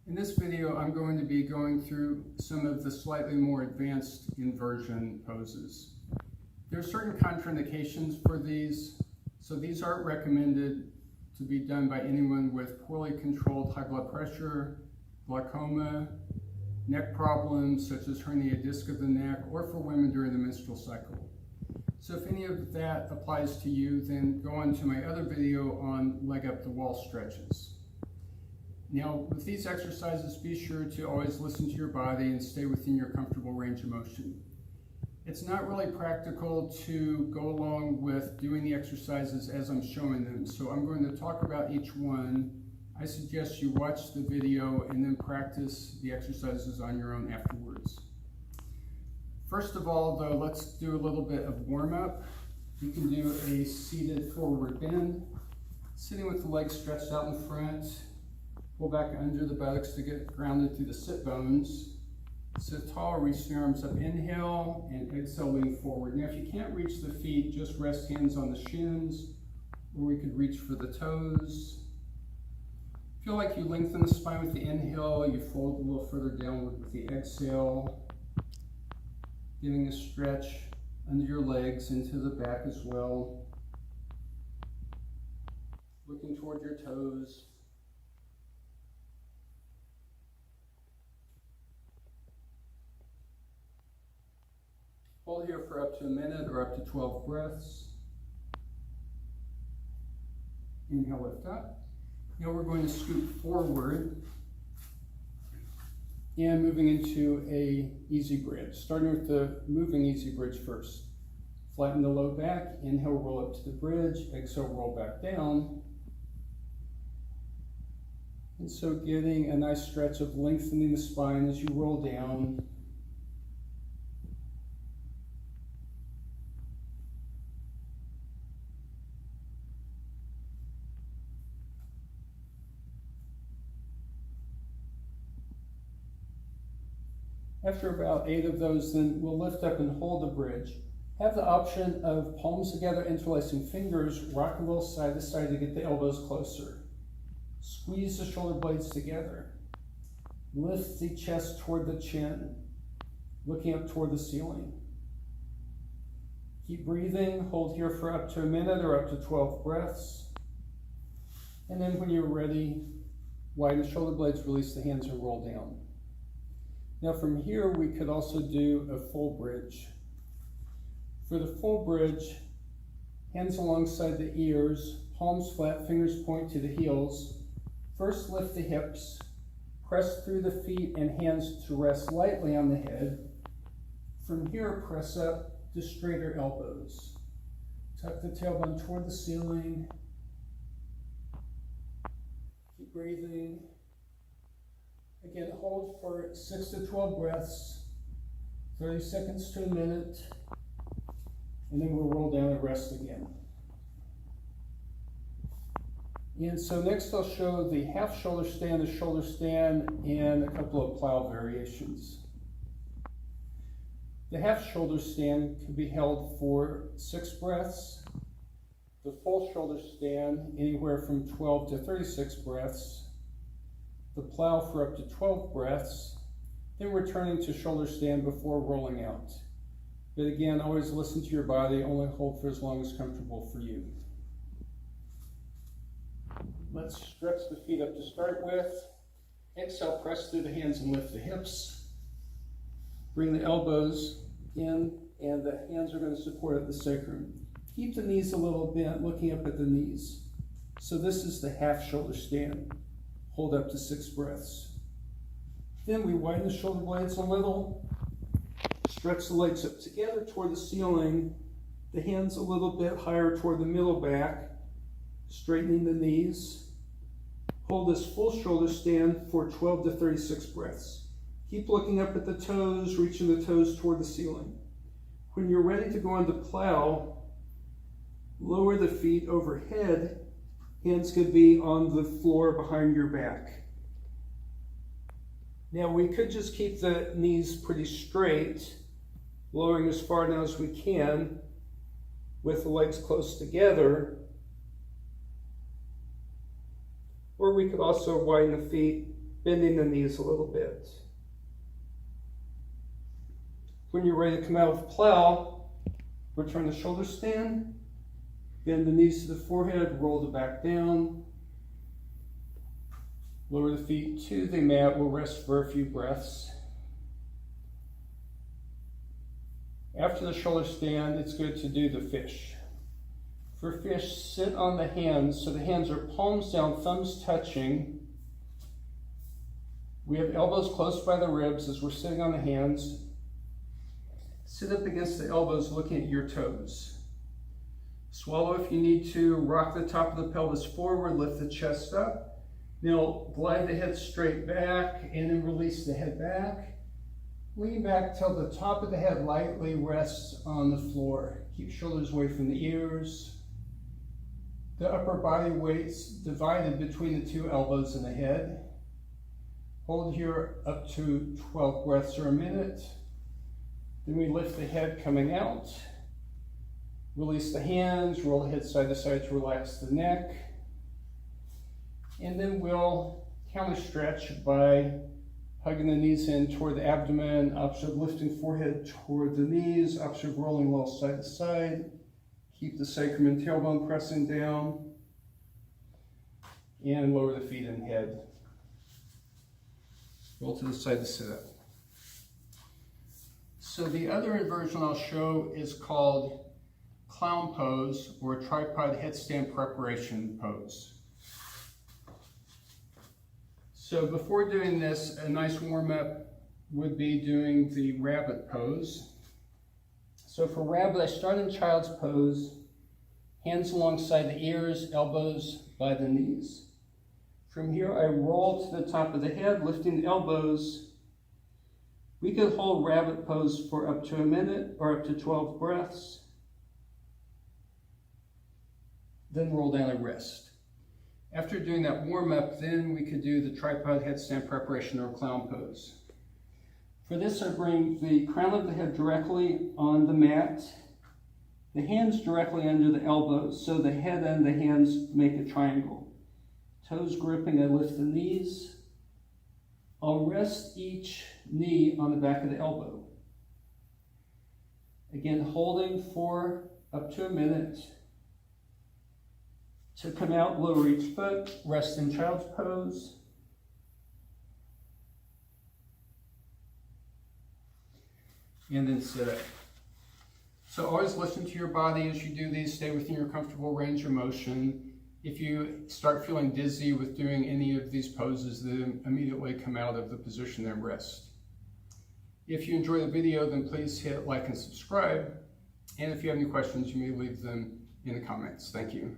In this video, I'm going to be going through some of the slightly more advanced inversion poses. There are certain contraindications for these, so these aren't recommended to be done by anyone with poorly controlled high blood pressure, glaucoma, neck problems such as herniated disc of the neck, or for women during the menstrual cycle. So if any of that applies to you, then go on to my other video on leg up the wall stretches. Now, with these exercises, be sure to always listen to your body and stay within your comfortable range of motion. It's not really practical to go along with doing the exercises as I'm showing them, so I'm going to talk about each one. I suggest you watch the video and then practice the exercises on your own afterwards. First of all, though, let's do a little bit of warm-up. You can do a seated forward bend, sitting with the legs stretched out in front. Pull back under the buttocks to get grounded through the sit bones. Sit tall, reach the arms up, inhale, and exhale, lean forward. Now, if you can't reach the feet, just rest hands on the shins, or we could reach for the toes. Feel like you lengthen the spine with the inhale, you fold a little further downward with the exhale, getting a stretch under your legs into the back as well. Looking toward your toes. Hold here for up to a minute or up to 12 breaths. Inhale, lift up. Now we're going to scoot forward and moving into a easy bridge. Starting with the moving easy bridge first. Flatten the low back, inhale, roll up to the bridge, exhale, roll back down. And so getting a nice stretch of lengthening the spine as you roll down. After about 8 of those, then we'll lift up and hold the bridge. Have the option of palms together, interlacing fingers, rock a little side to side to get the elbows closer. Squeeze the shoulder blades together. Lift the chest toward the chin, looking up toward the ceiling. Keep breathing, hold here for up to a minute or up to 12 breaths. And then when you're ready, widen the shoulder blades, release the hands and roll down. Now from here, we could also do a full bridge. For the full bridge, hands alongside the ears, palms flat, fingers point to the heels. First, lift the hips, press through the feet and hands to rest lightly on the head. From here, press up to straighter elbows. Tuck the tailbone toward the ceiling. Keep breathing. Again, hold for 6 to 12 breaths, 30 seconds to a minute, and then we'll roll down and rest again. And so next I'll show the half shoulder stand, the shoulder stand, and a couple of plow variations. The half shoulder stand can be held for 6 breaths. The full shoulder stand, anywhere from 12 to 36 breaths. The plow for up to 12 breaths, then returning to shoulder stand before rolling out. But again, always listen to your body, only hold for as long as comfortable for you. Let's stretch the feet up to start with. Exhale, press through the hands and lift the hips. Bring the elbows in, and the hands are going to support at the sacrum. Keep the knees a little bent, looking up at the knees. So this is the half shoulder stand. Hold up to 6 breaths. Then we widen the shoulder blades a little. Stretch the legs up together toward the ceiling. The hands a little bit higher toward the middle back. Straightening the knees. Hold this full shoulder stand for 12 to 36 breaths. Keep looking up at the toes, reaching the toes toward the ceiling. When you're ready to go into plow, lower the feet overhead. Hands could be on the floor behind your back. Now we could just keep the knees pretty straight, lowering as far down as we can with the legs close together. Or we could also widen the feet bending the knees a little bit. When you're ready to come out of plow, return the shoulder stand, bend the knees to the forehead, roll the back down, lower the feet to the mat. We'll rest for a few breaths. After the shoulder stand, it's good to do the fish. For fish, sit on the hands, so the hands are palms down, thumbs touching. We have elbows close by the ribs as we're sitting on the hands. Sit up against the elbows, looking at your toes. Swallow if you need to. Rock the top of the pelvis forward, lift the chest up. Now glide the head straight back and then release the head back. Lean back till the top of the head lightly rests on the floor. Keep shoulders away from the ears. The upper body weight's divided between the two elbows and the head. Hold here up to 12 breaths or a minute. Then we lift the head coming out. Release the hands, roll the head side to side to relax the neck. And then we'll counter stretch by hugging the knees in toward the abdomen, opposite of lifting forehead toward the knees, opposite of rolling well side to side. Keep the sacrum and tailbone pressing down. And lower the feet and head. Roll to the side to sit up. So the other inversion I'll show is called clown pose or tripod headstand preparation pose. So before doing this, a nice warm-up would be doing the rabbit pose. So for rabbit, I start in child's pose, hands alongside the ears, elbows by the knees. From here, I roll to the top of the head, lifting the elbows. We could hold rabbit pose for up to a minute or up to 12 breaths. Then roll down and rest. After doing that warm-up, then we could do the tripod headstand preparation or clown pose. For this, I bring the crown of the head directly on the mat, the hands directly under the elbows, so the head and the hands make a triangle. Toes gripping, I lift the knees. I'll rest each knee on the back of the elbow. Again, holding for up to a minute. To come out, lower each foot, rest in child's pose. And then sit up. So always listen to your body as you do these. Stay within your comfortable range of motion. If you start feeling dizzy with doing any of these poses, then immediately come out of the position and rest. If you enjoy the video, then please hit like and subscribe. And if you have any questions, you may leave them in the comments. Thank you.